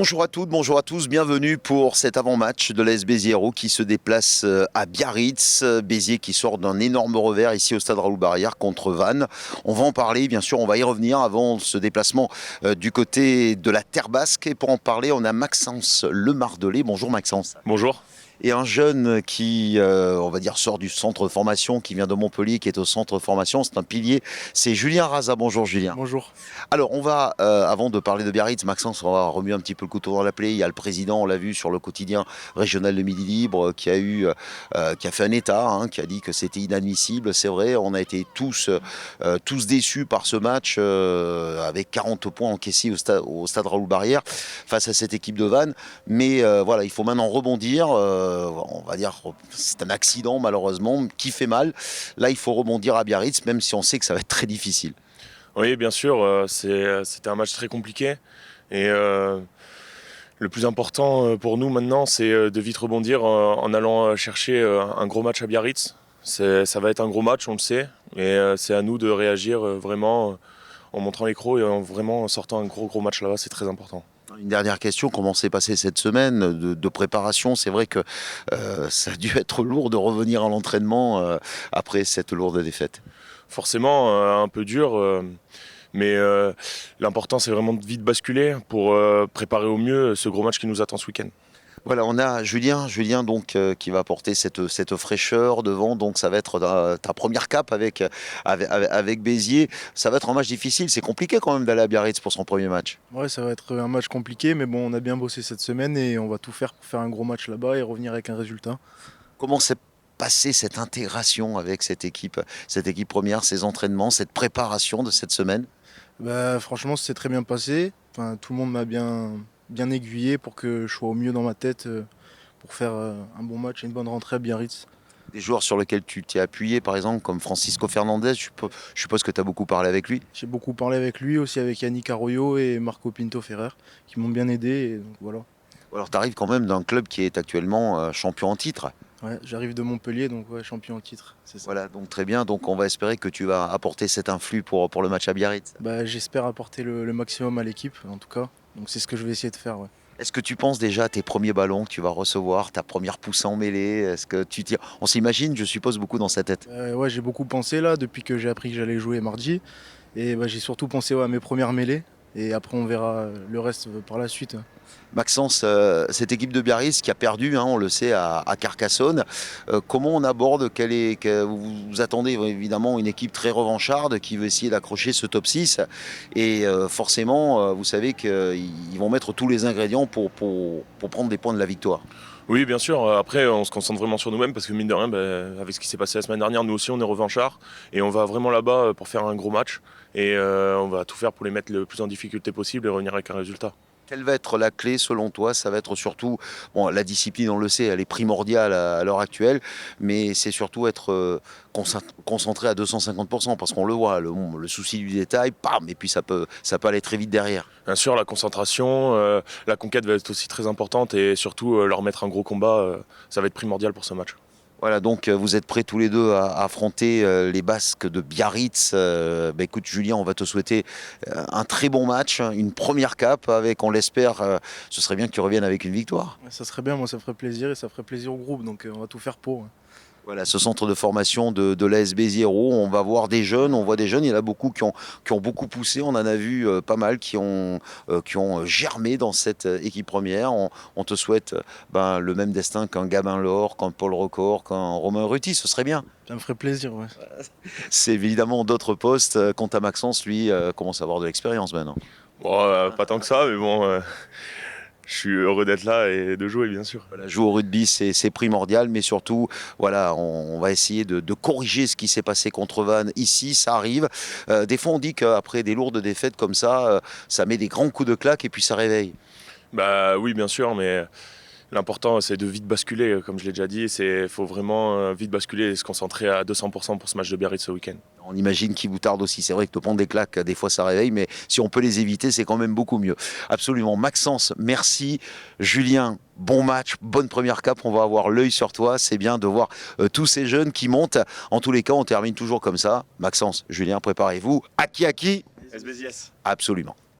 Bonjour à toutes, bonjour à tous, bienvenue pour cet avant-match de l'AS Béziers Hérault qui se déplace à Biarritz. Béziers qui sort d'un énorme revers ici au stade Raoul-Barrière contre Vannes. On va en parler, bien sûr, on va y revenir avant ce déplacement du côté de la Terre Basque. Et pour en parler, on a Maxence Lemardelet. Bonjour Maxence. Bonjour. Et un jeune qui, on va dire, sort du centre de formation, qui vient de Montpellier, qui est au centre de formation, c'est un pilier, c'est Julien Raza. Bonjour Julien. Bonjour. Alors on va, avant de parler de Biarritz, Maxence, on va remuer un petit peu le couteau dans la plaie. Il y a le président, on l'a vu sur le quotidien régional de Midi Libre, qui a fait un état, qui a dit que c'était inadmissible. C'est vrai, on a été tous déçus par ce match avec 40 points encaissés au stade Raoul-Barrière face à cette équipe de Vannes. Mais voilà, il faut maintenant rebondir. On va dire c'est un accident malheureusement qui fait mal. Là, il faut rebondir à Biarritz, même si on sait que ça va être très difficile. Oui, bien sûr, c'était un match très compliqué. Et le plus important pour nous maintenant, c'est de vite rebondir en allant chercher un gros match à Biarritz. Ça va être un gros match, on le sait. Et c'est à nous de réagir vraiment en montrant les crocs et en vraiment sortant un gros match là-bas, c'est très important. Une dernière question, comment s'est passée cette semaine de préparation? C'est vrai que ça a dû être lourd de revenir à l'entraînement après cette lourde défaite. Forcément, un peu dur, mais l'important c'est vraiment de vite basculer pour préparer au mieux ce gros match qui nous attend ce week-end. Voilà, on a Julien donc qui va apporter cette fraîcheur devant. Donc ça va être ta première cape avec Béziers. Ça va être un match difficile. C'est compliqué quand même d'aller à Biarritz pour son premier match. Ouais, ça va être un match compliqué, mais bon, on a bien bossé cette semaine et on va tout faire pour faire un gros match là-bas et revenir avec un résultat. Comment s'est passée cette intégration avec cette équipe première, ces entraînements, cette préparation de cette semaine? Franchement, c'est très bien passé. Enfin, tout le monde m'a bien aiguillé pour que je sois au mieux dans ma tête pour faire un bon match et une bonne rentrée à Biarritz. Des joueurs sur lesquels tu t'es appuyé, par exemple, comme Francisco Fernandez, je suppose que tu as beaucoup parlé avec lui. J'ai beaucoup parlé avec lui, aussi avec Yannick Arroyo et Marco Pinto Ferrer, qui m'ont bien aidé. Et donc, voilà. Alors tu arrives quand même d'un club qui est actuellement champion en titre. Ouais, j'arrive de Montpellier, donc ouais, champion en titre. C'est ça. Voilà, donc très bien. Donc on va espérer que tu vas apporter cet influx pour le match à Biarritz. J'espère apporter le maximum à l'équipe, en tout cas. Donc c'est ce que je vais essayer de faire. Ouais. Est-ce que tu penses déjà à tes premiers ballons que tu vas recevoir, ta première poussée en mêlée? Est-ce que tu tires? On s'imagine, je suppose, beaucoup dans sa tête. Ouais, j'ai beaucoup pensé là, depuis que j'ai appris que j'allais jouer mardi. Et j'ai surtout pensé à mes premières mêlées. Et après, on verra le reste par la suite. Maxence, cette équipe de Biarritz qui a perdu, on le sait, à Carcassonne, comment on aborde vous attendez évidemment une équipe très revancharde qui veut essayer d'accrocher ce top 6 et forcément, vous savez qu'ils vont mettre tous les ingrédients pour prendre des points de la victoire. Oui, bien sûr. Après, on se concentre vraiment sur nous-mêmes parce que mine de rien, avec ce qui s'est passé la semaine dernière, nous aussi, on est revanchards et on va vraiment là-bas pour faire un gros match et on va tout faire pour les mettre le plus en difficulté possible et revenir avec un résultat. Quelle va être la clé selon toi? Ça va être surtout, la discipline, on le sait, elle est primordiale à l'heure actuelle, mais c'est surtout être concentré à 250%, parce qu'on le voit, le souci du détail, bam, et puis ça peut aller très vite derrière. Bien sûr, la concentration, la conquête va être aussi très importante et surtout leur mettre un gros combat, ça va être primordial pour ce match. Voilà, donc vous êtes prêts tous les deux à affronter les Basques de Biarritz. Écoute Julien, on va te souhaiter un très bon match, une première cape avec, on l'espère, ce serait bien que tu reviennes avec une victoire. Ça serait bien, moi ça ferait plaisir et ça ferait plaisir au groupe, donc on va tout faire pour. Voilà, ce centre de formation de l'AS Béziers Hérault, on va voir des jeunes, il y en a beaucoup qui ont beaucoup poussé, on en a vu pas mal qui ont germé dans cette équipe première. On te souhaite le même destin qu'un Gabin Laure, qu'un Paul Record, qu'un Romain Ruti, ce serait bien. Ça me ferait plaisir, ouais. C'est évidemment d'autres postes. Quant à Maxence, lui, commence à avoir de l'expérience maintenant. Bon, pas tant que ça, mais bon... Je suis heureux d'être là et de jouer, bien sûr. Voilà, jouer au rugby, c'est primordial, mais surtout, voilà, on va essayer de corriger ce qui s'est passé contre Vannes ici, ça arrive. Des fois, on dit qu'après des lourdes défaites comme ça met des grands coups de claque et puis ça réveille. Oui, bien sûr, mais l'important, c'est de vite basculer, comme je l'ai déjà dit. Il faut vraiment vite basculer et se concentrer à 200% pour ce match de Biarritz ce week-end. On imagine qu'il vous tarde aussi. C'est vrai que te prendre des claques, des fois ça réveille, mais si on peut les éviter, c'est quand même beaucoup mieux. Absolument. Maxence, merci. Julien, bon match, bonne première cape. On va avoir l'œil sur toi. C'est bien de voir tous ces jeunes qui montent. En tous les cas, on termine toujours comme ça. Maxence, Julien, préparez-vous. À qui? SBS. Absolument.